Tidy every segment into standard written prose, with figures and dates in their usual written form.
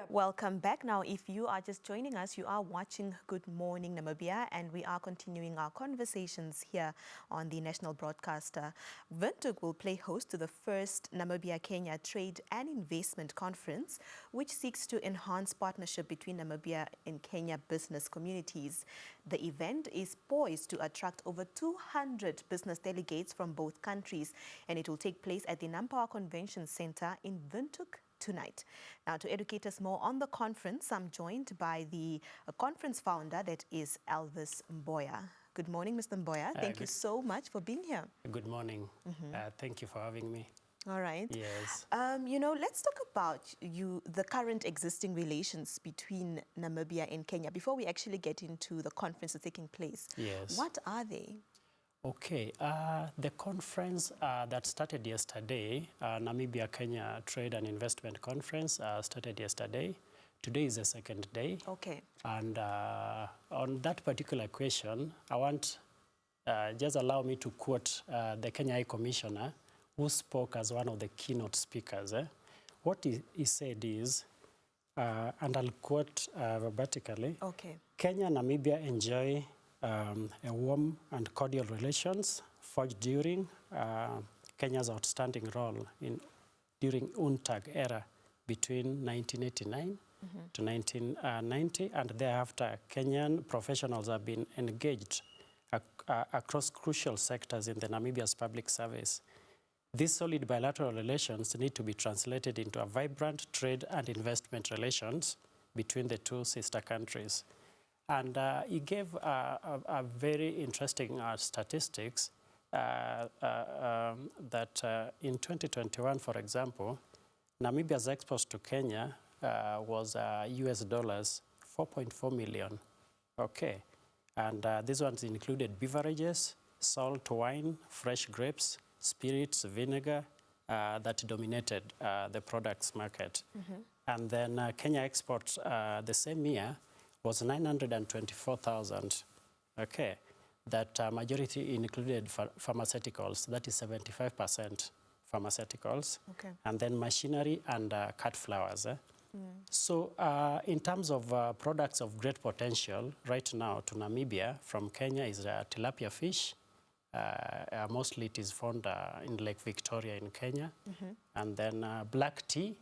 Welcome back. Now, if you are just joining us, you are watching Good Morning Namibia, and we are continuing our conversations here on the national broadcaster. Windhoek will play host to the first Namibia-Kenya Trade and Investment Conference, which seeks to enhance partnership between Namibia and Kenya business communities. The event is poised to attract over 200 business delegates from both countries, and it will take place at the NamPower Convention Center in Windhoek tonight. Now, to educate us more on the conference, I'm joined by the conference founder, that is Elvis Mboya. Good morning, Mr. Mboya. Thank you so much for being here. Good morning. Thank you for having me. All right. Yes. Let's talk about the current existing relations between Namibia and Kenya before we actually get into the conference that's taking place. Yes. What are they? Okay. The conference that started yesterday, Namibia-Kenya Trade and Investment Conference, started yesterday. Today is the second day. Okay. And on that particular question, I want just allow me to quote the Kenya High Commissioner, who spoke as one of the keynote speakers. What he said is, and I'll quote verbatically, okay. Kenya and Namibia enjoy a warm and cordial relations forged during Kenya's outstanding role during UNTAG era between 1989 to 1990, and thereafter Kenyan professionals have been engaged across crucial sectors in the Namibia's public service. These solid bilateral relations need to be translated into a vibrant trade and investment relations between the two sister countries. And he gave a very interesting statistics that in 2021, for example, Namibia's exports to Kenya was US dollars 4.4 million. Okay. And these ones included beverages, salt, wine, fresh grapes, spirits, vinegar that dominated the products market. And then Kenya exports the same year was 924,000. Okay. That majority included pharmaceuticals, that is 75% pharmaceuticals. Okay. And then machinery and cut flowers. So in terms of products of great potential right now to Namibia from Kenya is tilapia fish. Mostly it is found in Lake Victoria in Kenya. And then black tea,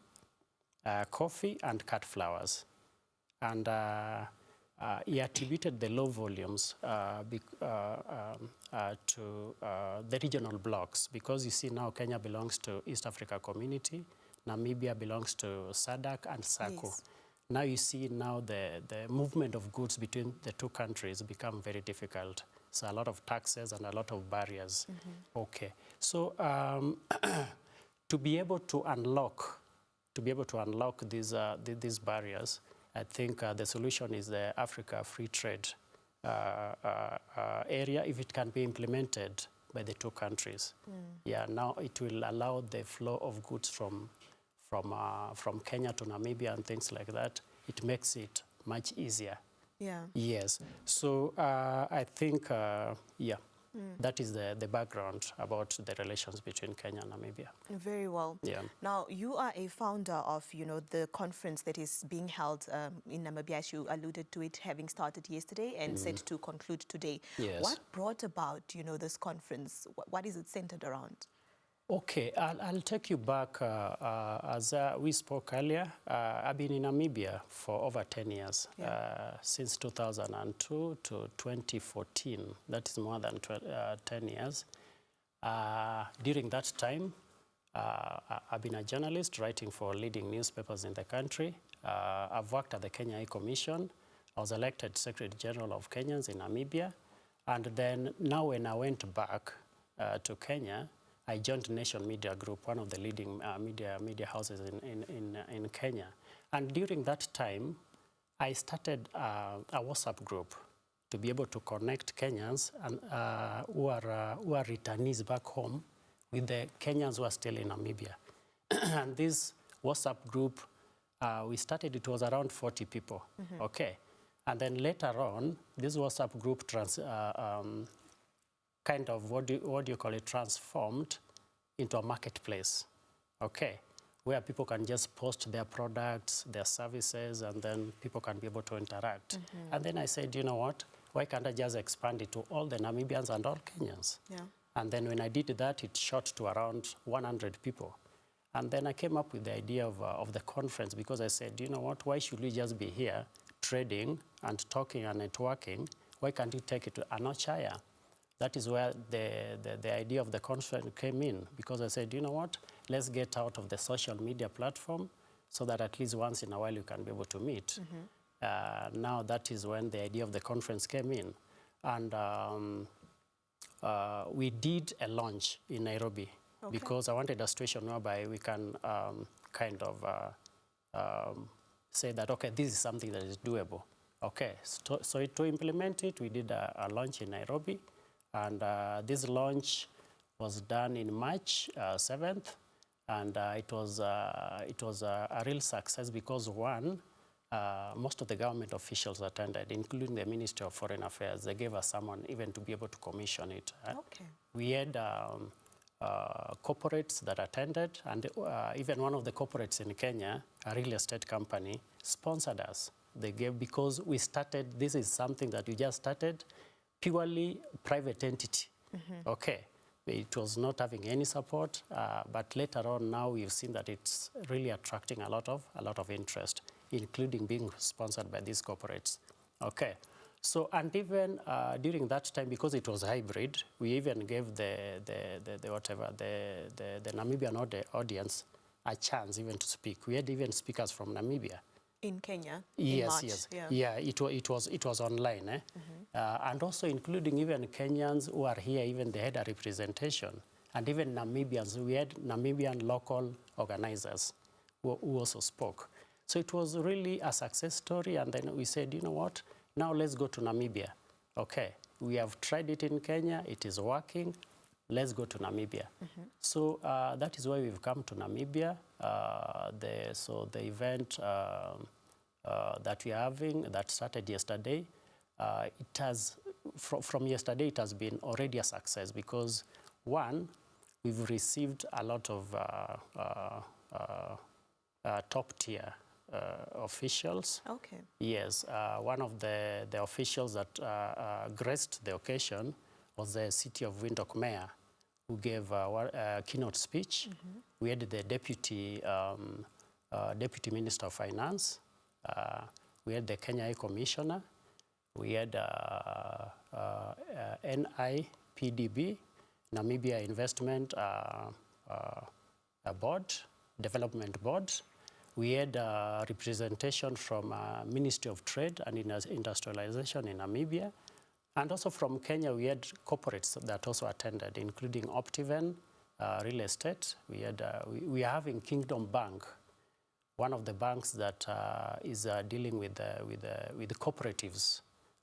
coffee, and cut flowers. And he attributed the low volumes to the regional blocks, because you see now Kenya belongs to East Africa Community, Namibia belongs to SADC and SACO. Yes. Now you see the movement of goods between the two countries become very difficult. So a lot of taxes and a lot of barriers. Okay. So to be able to unlock these barriers, I think the solution is the Africa Free Trade area, if it can be implemented by the two countries. Yeah, now it will allow the flow of goods from Kenya to Namibia and things like that. It makes it much easier. Yeah. Yes. So I think, that is the background about the relations between Kenya and Namibia. Very well. Yeah. Now, you are a founder of, the conference that is being held in Namibia, as you alluded to it having started yesterday and set to conclude today. Yes. What brought about, this conference? What is it centered around? Okay, I'll take you back, as we spoke earlier. I've been in Namibia for over 10 years, since 2002 to 2014. That is more than 10 years. During that time, I've been a journalist writing for leading newspapers in the country. I've worked at the Kenya High Commission. I was elected Secretary General of Kenyans in Namibia. And then now when I went back to Kenya, I joined Nation Media Group, one of the leading media houses in Kenya. And during that time, I started a WhatsApp group to be able to connect Kenyans and, who are returnees back home with the Kenyans who are still in Namibia. And this WhatsApp group, we started, it was around 40 people. Okay. And then later on, this WhatsApp group kind of, what do you call it, transformed into a marketplace, okay, where people can just post their products, their services, and then people can be able to interact. And then I said, you know what, why can't I just expand it to all the Namibians and all Kenyans? Yeah. And then when I did that, it shot to around 100 people. And then I came up with the idea of the conference, because I said, you know what, why should we just be here trading and talking and networking? Why can't we take it a notch higher? That is where the idea of the conference came in, because I said, you know what, let's get out of the social media platform so that at least once in a while you can be able to meet. Now that is when the idea of the conference came in. And we did a launch in Nairobi, because I wanted a situation whereby we can kind of say that, okay, this is something that is doable. Okay, so to implement it, we did a launch in Nairobi. And this launch was done in March 7th, and it was a real success because, one, most of the government officials attended, including the Ministry of Foreign Affairs. They gave us someone even to be able to commission it. Okay. We had corporates that attended, and even one of the corporates in Kenya, a real estate company, sponsored us. They gave, because we started, this is something that we just started, purely private entity. Okay, it was not having any support, but later on now we've seen that it's really attracting a lot of interest, including being sponsored by these corporates. Okay, so and even during that time, because it was hybrid, we even gave the Namibian audience a chance even to speak. We had even speakers from Namibia. In Kenya? Yes, in March, yes. Yeah, it was online. And also including even Kenyans who are here, even they had a representation. And even Namibians, we had Namibian local organizers who also spoke. So it was really a success story. And then we said, you know what, now let's go to Namibia. Okay, we have tried it in Kenya, it is working. Let's go to Namibia. So that is why we've come to Namibia. So the event that we are having, that started yesterday, it has, from yesterday, it has been already a success because, one, we've received a lot of top-tier officials. Okay. Yes, one of the officials that graced the occasion was the city of Windhoek mayor, who gave a keynote speech. We had the deputy Minister of Finance. We had the Kenya High Commissioner. We had NIPDB, Namibia Investment Board, Development Board. We had representation from Ministry of Trade and Industrialization in Namibia. And also from Kenya, we had corporates that also attended, including Optiven, real estate. We are having Kingdom Bank, one of the banks that is dealing with the cooperatives.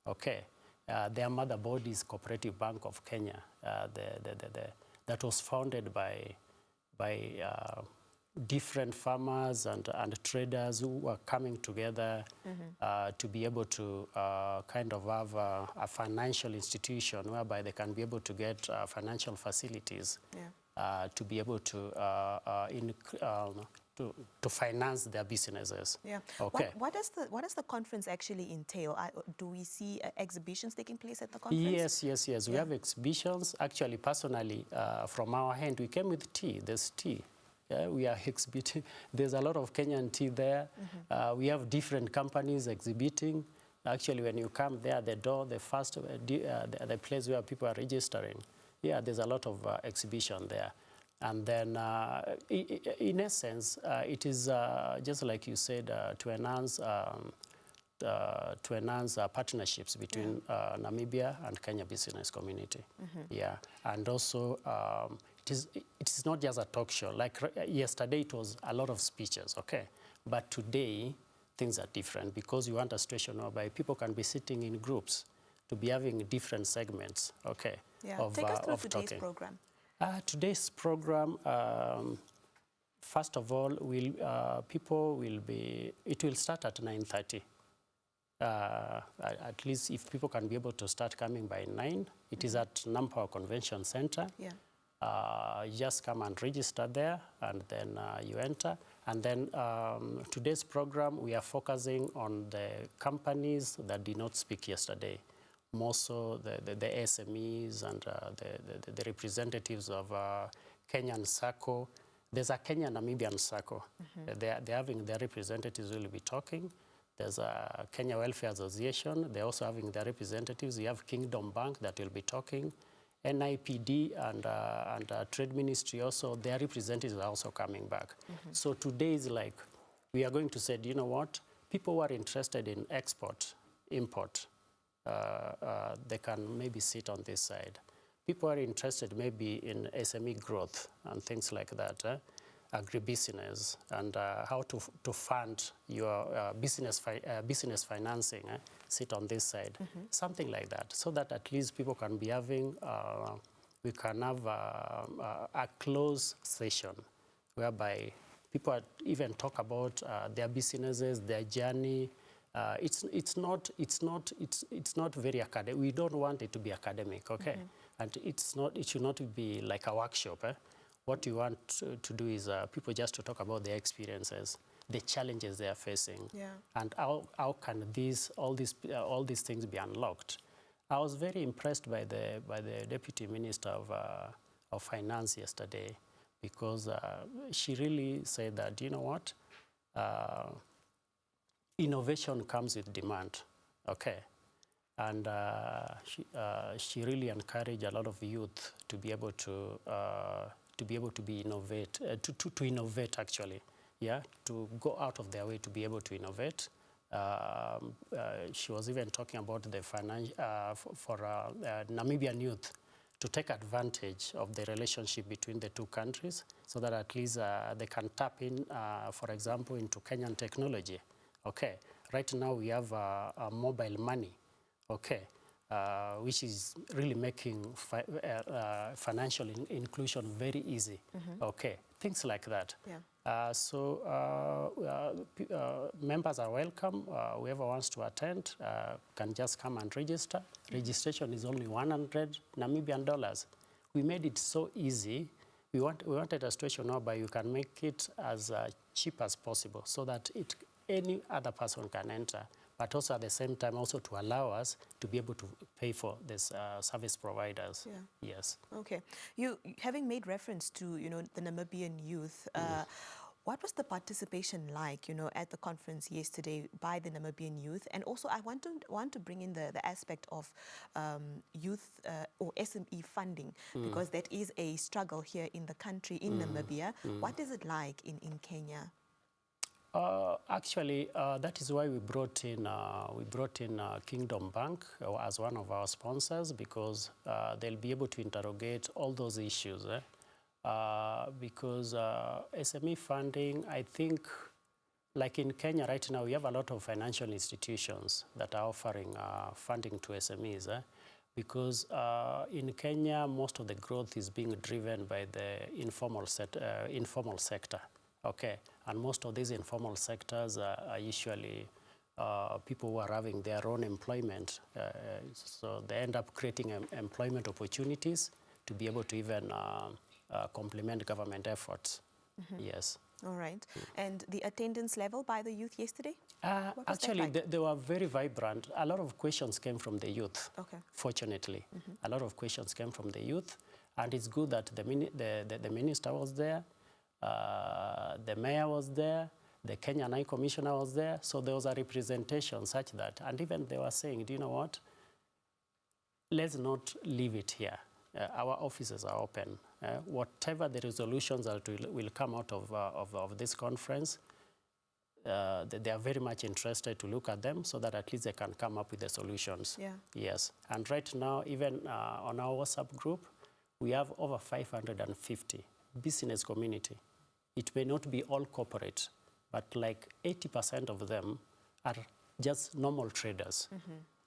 Okay, their motherboard is Cooperative Bank of Kenya. That was founded by different farmers and traders who were coming together to be able to kind of have a financial institution whereby they can be able to get financial facilities to be able to finance their businesses. Yeah. Okay. What does the conference actually entail? Do we see exhibitions taking place at the conference? Yes. We have exhibitions. Actually, personally, from our hand, we came with tea. There's tea. Yeah, we are exhibiting. There's a lot of Kenyan tea there. We have different companies exhibiting. Actually, when you come there, the door, the first, the place where people are registering, yeah, there's a lot of exhibition there. And then, in essence, it is just like you said, to enhance partnerships between Namibia and Kenya business community. Yeah, and also it is not just a talk show. Like yesterday, it was a lot of speeches. Okay, but today things are different because you want a situation whereby people can be sitting in groups to be having different segments. Okay. Yeah. Take us through today's program. Today's program, first of all, it will start at 9:30. At least if people can be able to start coming by 9, it is at NamPower Convention Center. Yeah. You just come and register there, and then you enter. And then today's program, we are focusing on the companies that did not speak yesterday. More so the SMEs and the representatives of Kenyan SACCO. There's a Kenya-Namibian SACCO. They're having their representatives will be talking. There's a Kenya Welfare Association. They're also having their representatives. You have Kingdom Bank that will be talking. NIPD and Trade Ministry also, their representatives are also coming back. So today is like, we are going to say, you know what? People who are interested in export, import, they can maybe sit on this side. People are interested maybe in SME growth and things like that, agribusiness, and how to fund your business financing, sit on this side, something like that, so that at least people can be having, we can have a closed session whereby people even talk about their businesses, their journey. It's not very academic. We don't want it to be academic, okay? And it should not be like a workshop. What you want to do is people just to talk about their experiences, the challenges they are facing, and how can all these things be unlocked. I was very impressed by the Deputy Minister of Finance yesterday, because she really said that, you know what, innovation comes with demand, okay? And she really encouraged a lot of youth to be able to innovate actually, to go out of their way to be able to innovate. She was even talking about the for Namibian youth to take advantage of the relationship between the two countries, so that at least they can tap in, for example, into Kenyan technology. Okay, right now we have mobile money, okay, which is really making financial inclusion very easy. Okay, things like that. Members are welcome. Whoever wants to attend can just come and register. Registration is only 100 Namibian dollars. We made it so easy. We wanted a situation whereby you can make it as cheap as possible, so that any other person can enter, but also at the same time also to allow us to be able to pay for this service providers. Yes. Okay. You having made reference to the Namibian youth. What was the participation like, at the conference yesterday by the Namibian youth? And also, I want to bring in the aspect of youth or SME funding, because that is a struggle here in the country, in Namibia. What is it like in Kenya? Actually, that is why we brought in Kingdom Bank as one of our sponsors, because they'll be able to interrogate all those issues. Because SME funding, I think, like in Kenya right now, we have a lot of financial institutions that are offering funding to SMEs. Because in Kenya, most of the growth is being driven by the informal sector. Okay, and most of these informal sectors are usually people who are having their own employment. So they end up creating employment opportunities to be able to even complement government efforts. Yes. All right. And the attendance level by the youth yesterday? Actually, they were very vibrant. A lot of questions came from the youth, fortunately. A lot of questions came from the youth. And it's good that the minister was there. The mayor was there, the Kenyan High Commissioner was there, so there was a representation such that, and even they were saying, do you know what, let's not leave it here. Our offices are open. Whatever the resolutions that will come out of this conference, they are very much interested to look at them, so that at least they can come up with the solutions. Yes, and right now, even on our WhatsApp group, we have over 550 business community. It may not be all corporate, but like 80% of them are just normal traders.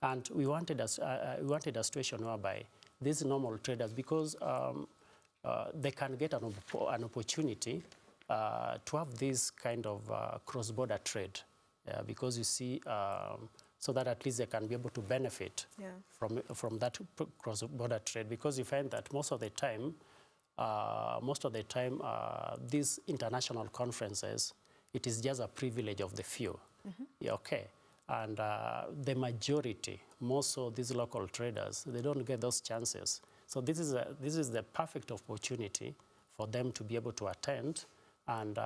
And we wanted a situation whereby these normal traders, because they can get an opportunity to have this kind of cross-border trade, because you see, so that at least they can be able to benefit from that cross-border trade, because you find that most of the time, most of the time, these international conferences, it is just a privilege of the few. Yeah, okay. And the majority, more so these local traders, they don't get those chances. So this is the perfect opportunity for them to be able to attend and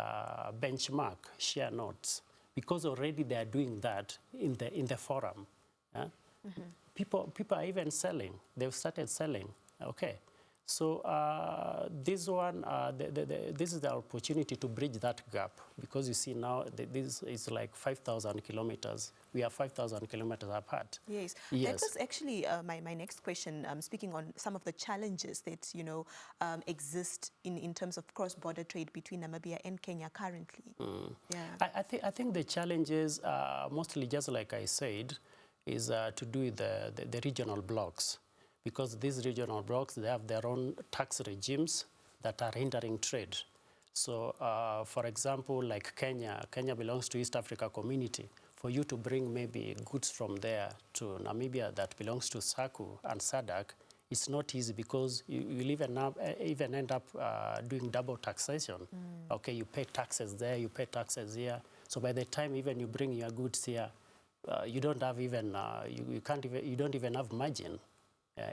benchmark, share notes, because already they are doing that in the forum. Yeah? People are even selling. They've started selling. Okay. So this one, this is the opportunity to bridge that gap, because you see now this is like 5,000 kilometers. We are 5,000 kilometers apart. Yes. Yes. That was actually my next question, speaking on some of the challenges that, exist in terms of cross-border trade between Namibia and Kenya currently. Yeah. I think the challenges, mostly just like I said, is to do with the regional blocks. Because these regional blocks, they have their own tax regimes that are hindering trade. So, for example, like Kenya belongs to East Africa Community. For you to bring maybe goods from there to Namibia that belongs to SACU and SADC, it's not easy, because you'll even end up doing double taxation. Okay, you pay taxes there, you pay taxes here. So by the time even you bring your goods here, you don't have even you don't even have margin.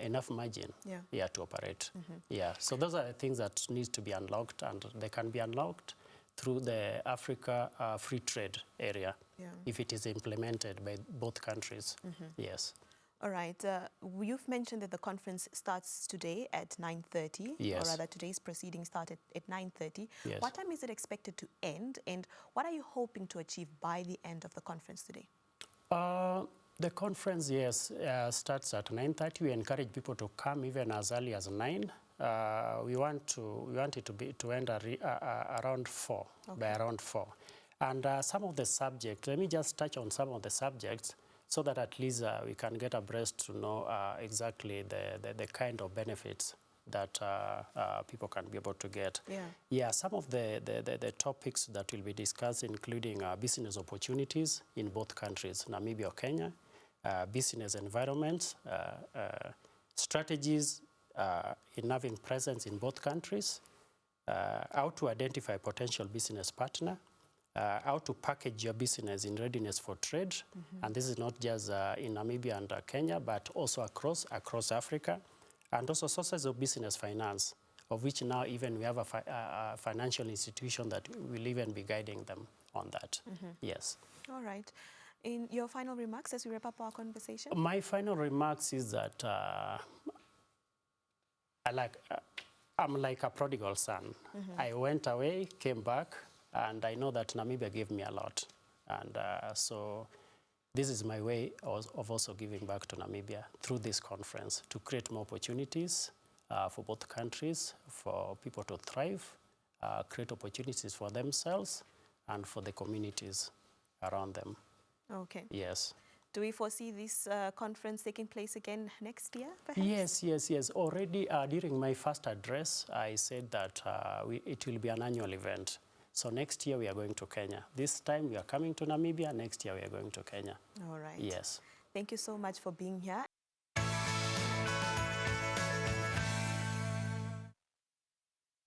Enough margin to operate. Yeah, so those are the things that need to be unlocked, and they can be unlocked through the Africa Free Trade Area if it is implemented by both countries. Yes. All right. You've mentioned that the conference starts today at 9:30, yes. or rather today's proceedings started at 9:30. Yes. What time is it expected to end, and what are you hoping to achieve by the end of the conference today? The conference, yes, starts at 9:30. We encourage people to come even as early as 9. We want it to end around 4, okay. By around 4. And some of the subjects, let me just touch on some of the subjects so that at least we can get abreast to know exactly the kind of benefits that people can be able to get. Yeah, some of the topics that we'll be discussing, including business opportunities in both countries, Namibia or Kenya, business environments, strategies in having presence in both countries, how to identify a potential business partner, how to package your business in readiness for trade. And this is not just in Namibia and Kenya, but also across Africa. And also sources of business finance, of which now even we have a financial institution that will even be guiding them on that. Yes. All right. In your final remarks as we wrap up our conversation? My final remarks is that I'm like a prodigal son. I went away, came back, and I know that Namibia gave me a lot. And so this is my way of also giving back to Namibia through this conference, to create more opportunities for both countries, for people to thrive, create opportunities for themselves and for the communities around them. Okay. Yes. Do we foresee this conference taking place again next year, perhaps? Yes. Already during my first address, I said that it will be an annual event. So next year we are going to Kenya. This time we are coming to Namibia. Next year we are going to Kenya. All right. Yes. Thank you so much for being here.